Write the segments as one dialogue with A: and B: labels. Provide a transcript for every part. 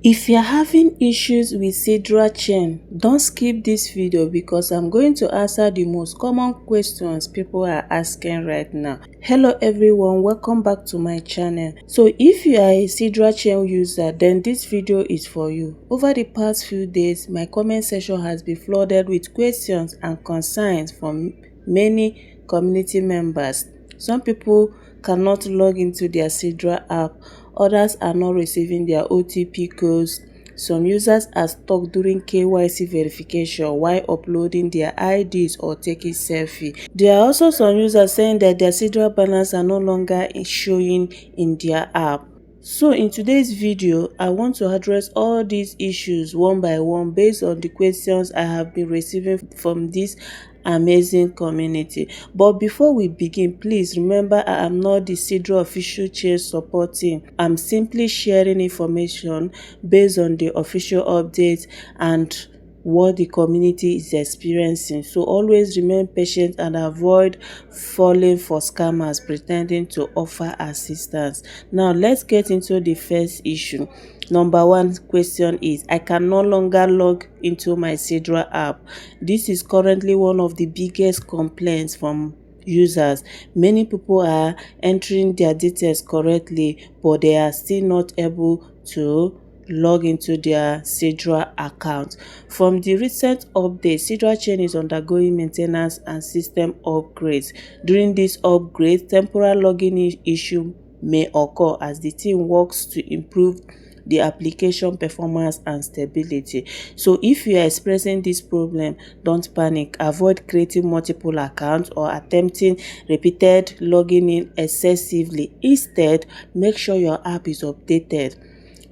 A: If you're having issues with Sidra Chain, don't skip this video because I'm going to answer the most common questions people are asking right now. Hello everyone, welcome back to my channel. So if you are a Sidra Chain user, then this video is for you. Over the past few days, my comment section has been flooded with questions and concerns from many community members. Some people cannot log into their Sidra app. Others are not receiving their OTP codes. Some users are stuck during KYC verification while uploading their IDs or taking selfie. There are also some users saying that their Sidra balance are no longer showing in their app. So in today's video, I want to address all these issues one by one based on the questions I have been receiving from this amazing community. But before we begin, please remember I am not the Sidra official chain support team. I'm simply sharing information based on the official updates and what the community is experiencing. So always remain patient and avoid falling for scammers pretending to offer assistance. Now let's get into the first issue. Number one question is, I can no longer log into my Sidra app. This is currently one of the biggest complaints from users. Many people are entering their details correctly, but they are still not able to log into their Sidra account. From the recent update, Sidra Chain is undergoing maintenance and system upgrades. During this upgrade, temporary login issue may occur as the team works to improve the application performance and stability. So if you are experiencing this problem, don't panic. Avoid creating multiple accounts or attempting repeated logging in excessively. Instead, make sure your app is updated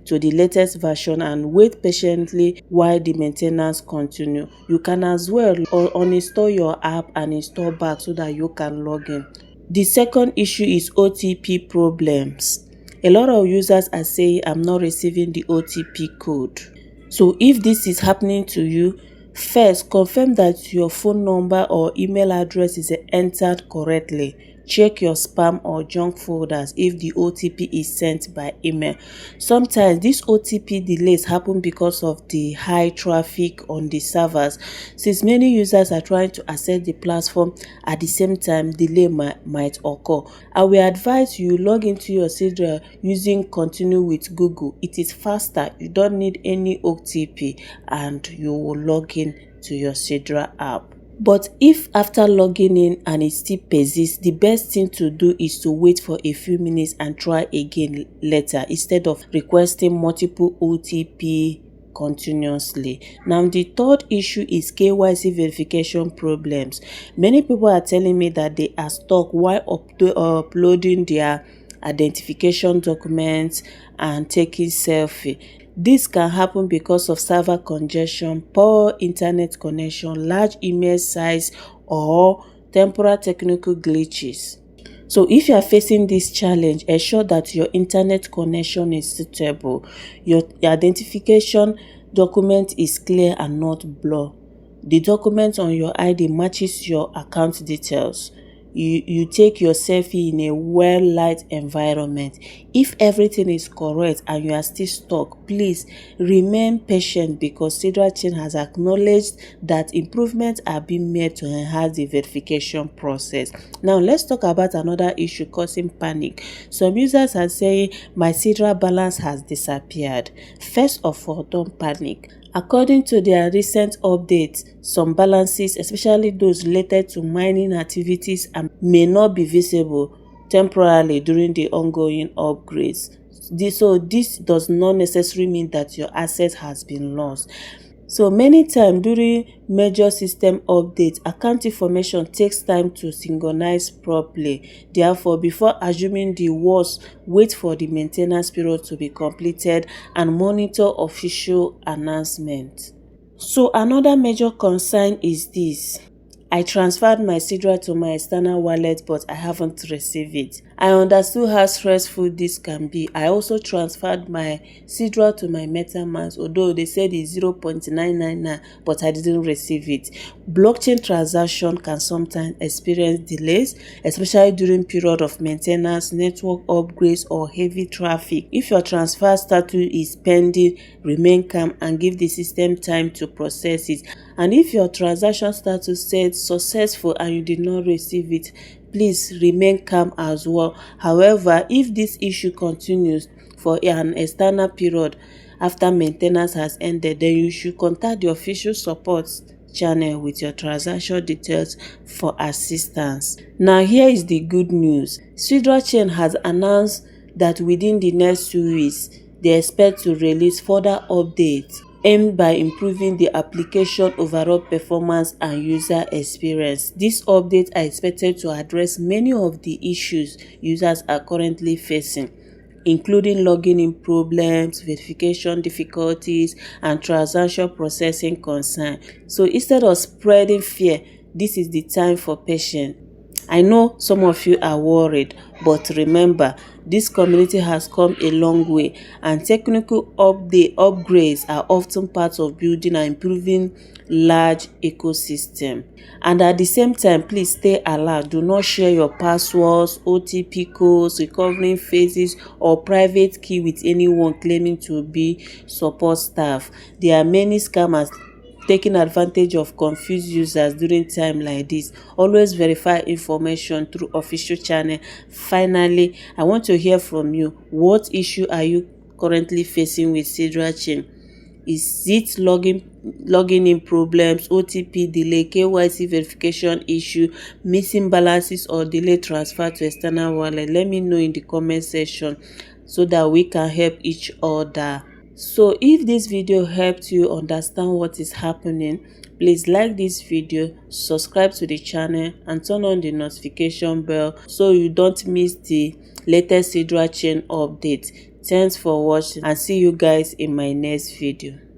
A: to the latest version and wait patiently while the maintenance continue. You can as well uninstall your app and install back so that you can log in. The second issue is OTP problems. A lot of users are saying I'm not receiving the OTP code. So if this is happening to you, first confirm that your phone number or email address is entered correctly. Check your spam or junk folders if the OTP is sent by email. Sometimes these OTP delays happen because of the high traffic on the servers. Since many users are trying to access the platform at the same time, delay might occur. I will advise you log into your Sidra using Continue with Google. It is faster. You don't need any OTP and you will log in to your Sidra app. But if after logging in and it still persists, the best thing to do is to wait for a few minutes and try again later instead of requesting multiple OTP continuously. Now the third issue is KYC verification problems. Many people are telling me that they are stuck while uploading their identification documents and taking selfie. This can happen because of server congestion, poor internet connection, large email size, or temporary technical glitches. So if you are facing this challenge, ensure that your internet connection is suitable, your identification document is clear and not blurred, the document on your ID matches your account details, you take your selfie in a well-lit environment. If everything is correct and you are still stuck, please remain patient because Sidra Chain has acknowledged that improvements are being made to enhance the verification process. Now let's talk about another issue causing panic. Some users are saying my Sidra balance has disappeared. First of all, don't panic. According to their recent updates, some balances, especially those related to mining activities, may not be visible temporarily during the ongoing upgrades. This does not necessarily mean that your asset has been lost. So many times during major system updates, account information takes time to synchronize properly. Therefore, before assuming the worst, wait for the maintenance period to be completed and monitor official announcements. So another major concern is this. I transferred my Sidra to my external wallet, but I haven't received it. I understood how stressful this can be. I also transferred my Sidra to my MetaMask, although they said it's 0.999, but I didn't receive it. Blockchain transaction can sometimes experience delays, especially during period of maintenance, network upgrades, or heavy traffic. If your transfer status is pending, remain calm and give the system time to process it. And if your transaction status said successful and you did not receive it, please remain calm as well. However, if this issue continues for an external period after maintenance has ended, then you should contact the official support channel with your transaction details for assistance. Now here is the good news. Sidra Chain has announced that within the next 2 weeks, they expect to release further updates aimed by improving the application overall performance and user experience. These updates are expected to address many of the issues users are currently facing, including login in problems, verification difficulties, and transaction processing concerns. So instead of spreading fear, this is the time for patience. I know some of you are worried, but remember, this community has come a long way, and technical upgrades are often part of building and improving large ecosystem. And at the same time, please stay alert. Do not share your passwords, OTP codes, recovering phases, or private key with anyone claiming to be support staff. There are many scammers taking advantage of confused users during time like this. Always verify information through official channel. Finally, I want to hear from you. What issue are you currently facing with Sidra Chain? Is it login in problems, OTP delay, KYC verification issue, missing balances, or delayed transfer to external wallet? Let me know in the comment section so that we can help each other. So if this video helped you understand what is happening, please like this video, subscribe to the channel, and turn on the notification bell so you don't miss the latest Sidra Chain update. Thanks for watching, and see you guys in my next video.